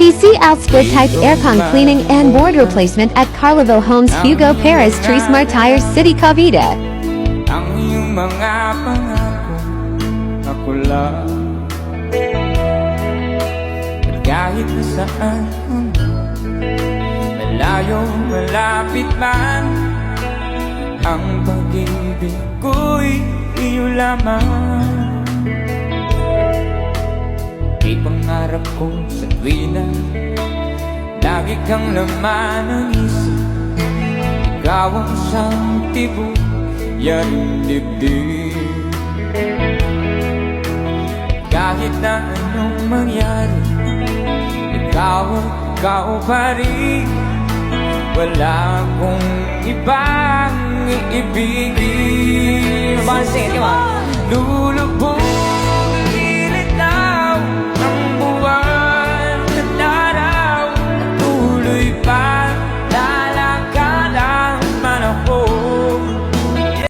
TCL Split Type Aircon Cleaning and Board Replacement at Carlaville Homes Hugo Perez Trismar Tires City Cavite. Ang iyong mga pangako, ako lang. At kahit na saan malayo, malapit man, ang pag-ibig ko'y iyo lamang. Di pangarap ko sa tuwina, lagi kang laman ng isip. Ikaw ang siyang tibok, yan ang dibdib. Kahit na anong mangyari, ikaw pa rin. Wala akong ibang iibigin. Bonsai, di ba? Lulubog